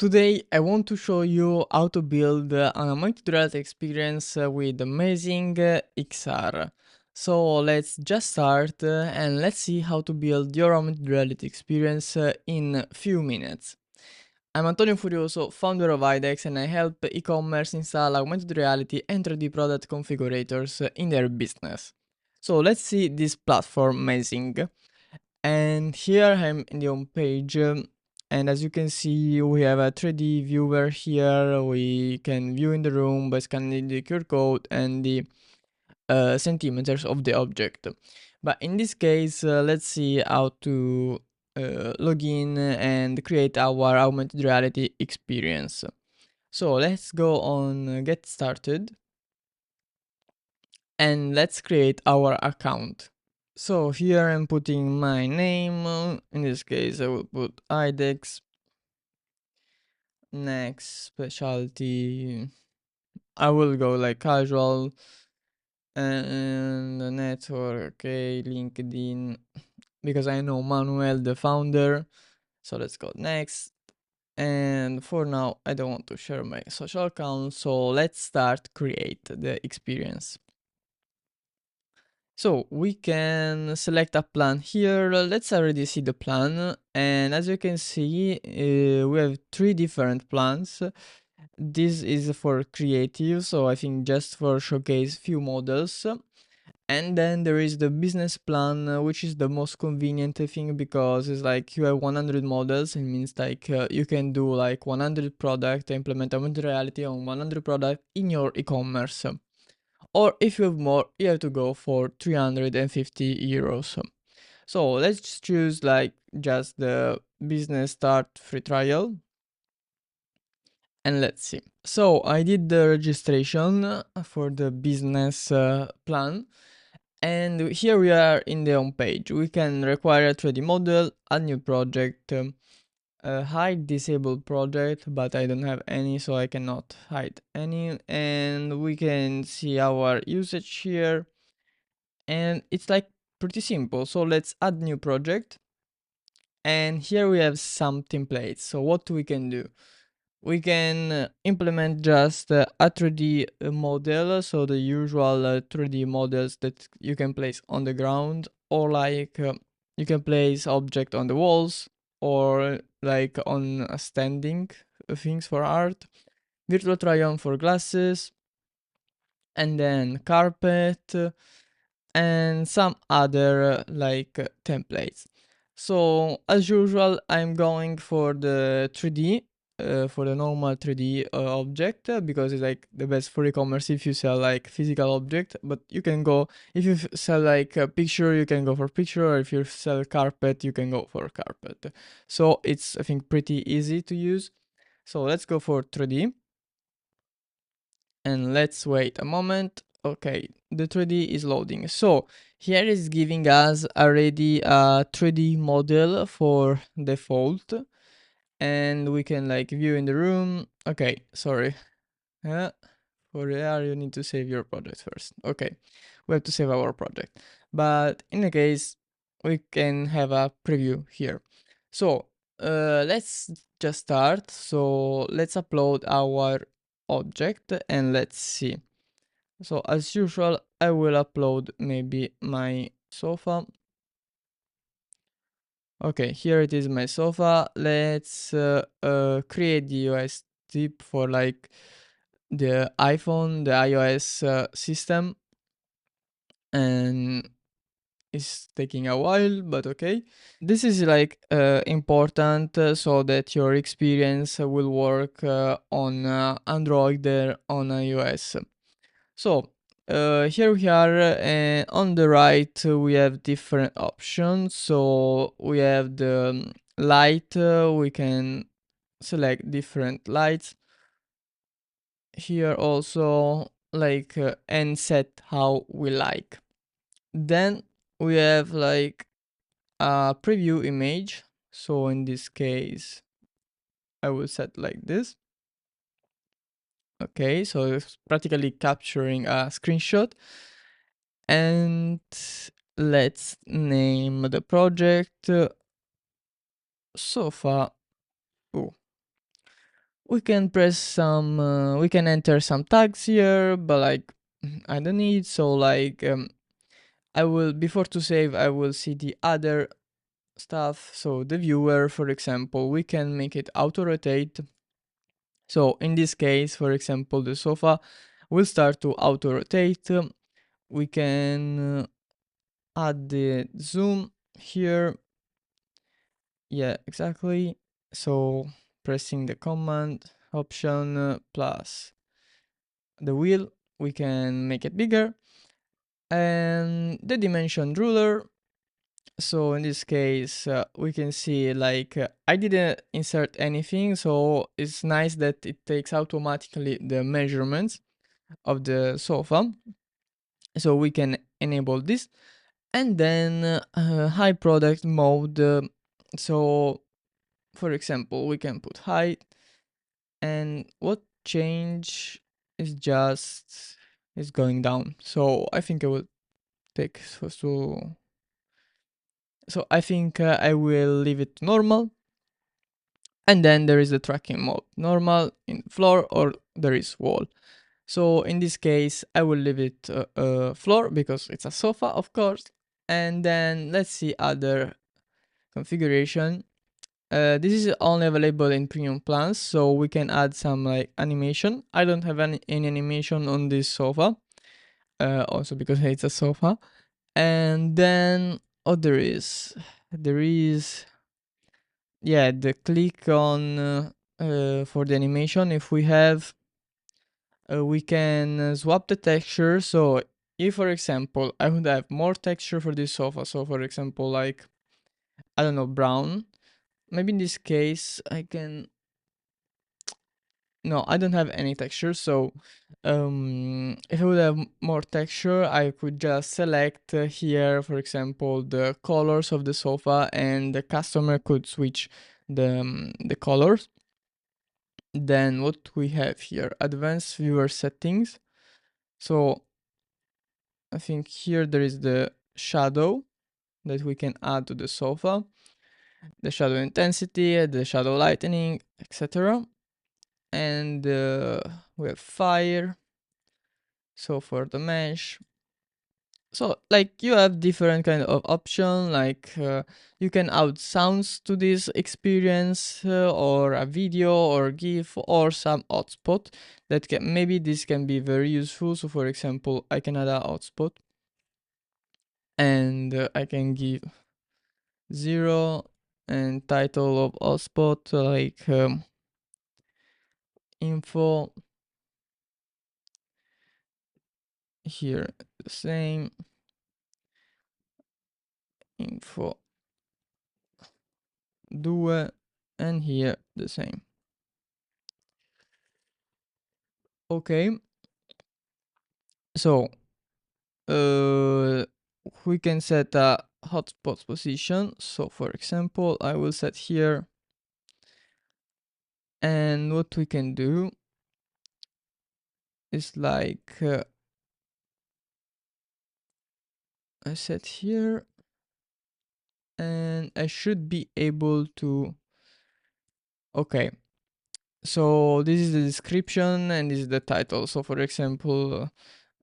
Today I want to show you how to build an augmented reality experience with MazingXR. So let's just start and let's see how to build your augmented reality experience in few minutes. I'm Antonio Furioso, founder of Eyedex, and I help e-commerce install augmented reality and 3D product configurators in their business. So let's see this platform Mazing. And here I'm in the home page, and as you can see, we have a 3D viewer here. We can view in the room by scanning the QR code and the centimeters of the object. But in this case, let's see how to log in and create our augmented reality experience. So let's go on get started and let's create our account. So here I'm putting my name, in this case I will put Eyedex, next specialty, I will go like casual, and the network, okay, LinkedIn, because I know Manuel, the founder, so let's go next. And for now, I don't want to share my social account, so let's start create the experience. So we can select a plan here. Let's already see the plan. And as you can see, we have three different plans. This is for creative, so I think just for showcase few models. And then there is the business plan, which is the most convenient, I think, because it's like you have 100 models. It means like you can do like 100 product, implement augmented reality on 100 product in your e-commerce. Or if you have more, you have to go for 350 euros. So let's just choose like just the business start free trial. And let's see. So I did the registration for the business plan. And here we are in the home page. We can require a 3D model, add new project, hide disabled project, but I don't have any, so I cannot hide any. And we can see our usage here, and it's like pretty simple. So let's add new project, and here we have some templates. So what we can do, we can implement just a 3D model, so the usual 3D models that you can place on the ground, or like you can place object on the walls, or like on standing things for art, virtual try-on for glasses, and then carpet, and some other like templates. So as usual, I'm going for the 3D, for the normal 3D object, because it's like the best for e-commerce if you sell like physical object. But you can go, if you sell like a picture, you can go for picture, or if you sell carpet, you can go for carpet. So it's, I think, pretty easy to use. So let's go for 3D. And let's wait a moment. Okay, the 3D is loading. So here is giving us already a 3D model for default, and we can like view in the room. Okay, sorry. For AR you need to save your project first. Okay, we have to save our project. But in the case, we can have a preview here. So let's just start. So let's upload our object and let's see. So as usual, I will upload maybe my sofa. Okay, here it is, my sofa. Let's create the OS tip for like the iPhone, the iOS system, and it's taking a while, but okay. This is like important so that your experience will work on Android or on iOS. So here we are, on the right we have different options. So we have the light, we can select different lights here also, like and set how we like. Then we have like a preview image. So in this case I will set like this. Okay, so it's practically capturing a screenshot. And let's name the project sofa. Oh, We can press some, we can enter some tags here, but like I don't need, so like I will, before to save, I will see the other stuff. So the viewer, for example, we can make it auto rotate. So in this case, for example, the sofa will start to auto rotate. We can add the zoom here. Yeah, exactly. So pressing the command option plus the wheel, we can make it bigger. And the dimension ruler, so in this case we can see like I didn't insert anything, so it's nice that it takes automatically the measurements of the sofa, so we can enable this. And then high product mode, so for example we can put height, and what change is just is going down, so I think I will take so I think I will leave it normal. And then there is the tracking mode, normal, in floor, or there is wall. So in this case, I will leave it floor because it's a sofa, of course. And then let's see other configuration. This is only available in premium plans, so we can add some like animation. I don't have any animation on this sofa, also because it's a sofa. And then, oh, there is, yeah, the click on for the animation. If we have, we can swap the texture. So if, for example, I would have more texture for this sofa, so for example, like, I don't know, brown, maybe in this case I can, no, I don't have any texture. So if I would have more texture, I could just select here, for example, the colors of the sofa, and the customer could switch the colors. Then what we have here, advanced viewer settings. So I think here there is the shadow that we can add to the sofa, the shadow intensity, the shadow lightening, etc. And we have fire, so for the mesh. So like you have different kind of option, like you can add sounds to this experience, or a video or GIF or some hotspot that can, maybe this can be very useful. So for example, I can add a hotspot, and I can give 0 and title of hotspot like info, here the same info 2, and here the same. Okay, so we can set a hotspot position. So for example, I will set here, and what we can do is like I set here, and I should be able to, okay, so this is the description and this is the title. So for example,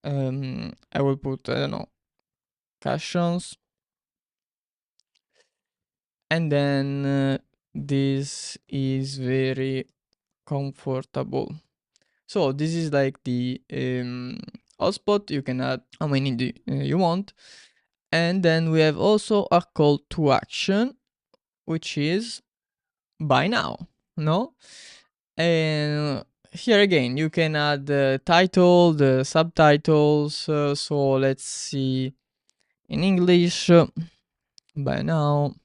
I will put, I don't know, captions, and then this is very comfortable. So this is like the hotspot. You can add how many you want. And then we have also a call to action, which is buy now, no? And here again, you can add the title, the subtitles. So let's see, in English, buy now,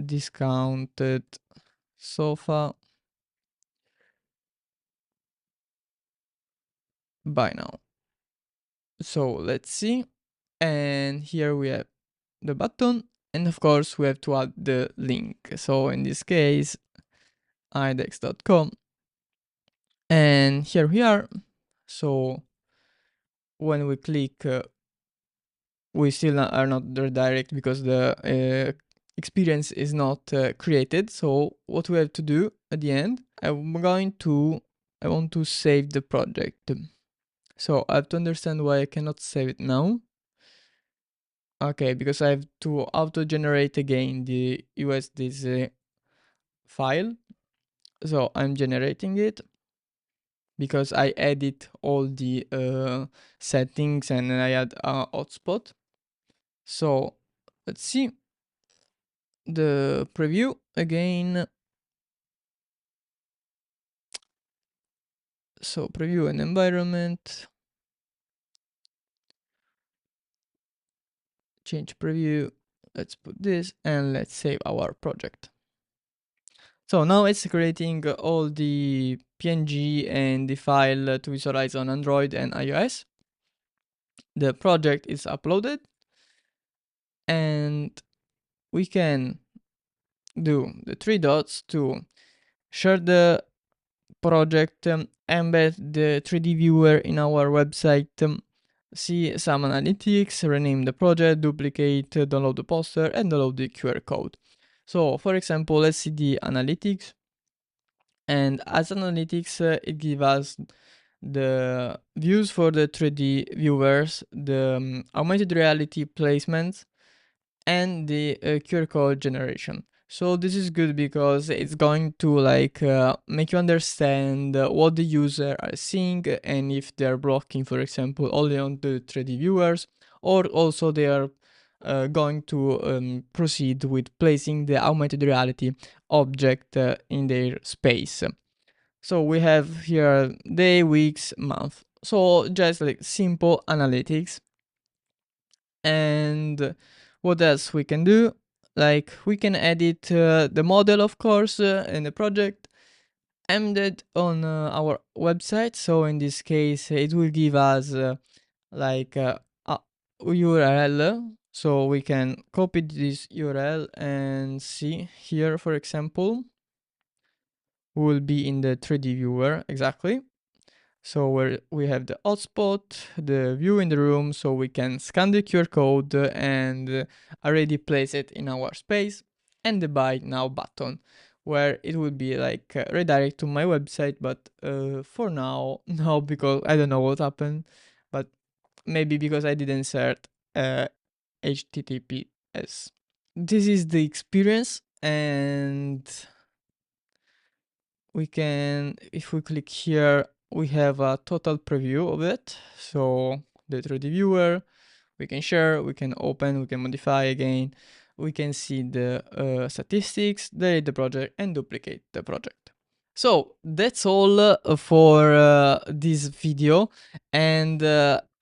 discounted sofa, buy now. So let's see. And here we have the button, and of course we have to add the link. So in this case, eyedex.com, and here we are. So when we click, we still are not redirect because the experience is not created. So what we have to do at the end, I want to save the project. So I have to understand why I cannot save it now. Okay, because I have to auto-generate again the USDZ file. So I'm generating it because I edit all the settings and I add a hotspot. So let's see the preview again. So preview and environment, change preview. Let's put this and let's save our project. So now it's creating all the PNG and the file to visualize on Android and iOS. The project is uploaded and we can do the 3 dots to share the project, embed the 3D viewer in our website, see some analytics, rename the project, duplicate, download the poster, and download the QR code. So for example, let's see the analytics. And as analytics, it gives us the views for the 3D viewers, the augmented reality placements, and the QR code generation. So this is good because it's going to make you understand what the user are seeing and if they're blocking, for example, only on the 3D viewers, or also they are going to proceed with placing the augmented reality object in their space. So we have here day, weeks, month. So just like simple analytics. And what else we can do? Like we can edit the model, of course, in the project, embed on our website. So in this case, it will give us like a URL. So we can copy this URL and see here, for example, will be in the 3D viewer exactly. So where we have the hotspot, the view in the room, so we can scan the QR code and already place it in our space, and the buy now button, where it will be like redirect to my website, but for now, no, because I don't know what happened, but maybe because I didn't insert HTTPS. This is the experience, and we can, if we click here, we have a total preview of it. So the 3D viewer, we can share, we can open, we can modify again, we can see the statistics, delete the project, and duplicate the project. So that's all for this video, and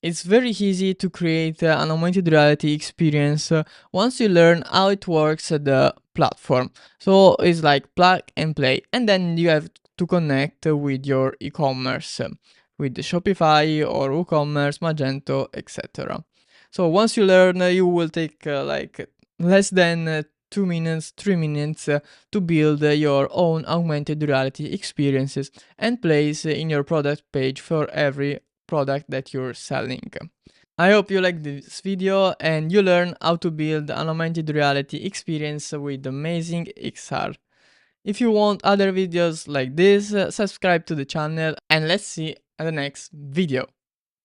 it's very easy to create an augmented reality experience once you learn how it works at the platform. So it's like plug and play, and then you have to connect with your e-commerce with the Shopify or WooCommerce, Magento, etc. So once you learn, you will take like less than 2 minutes, 3 minutes to build your own augmented reality experiences and place in your product page for every product that you're selling. I hope you like this video and you learn how to build an augmented reality experience with MazingXR. If you want other videos like this, subscribe to the channel and let's see at the next video.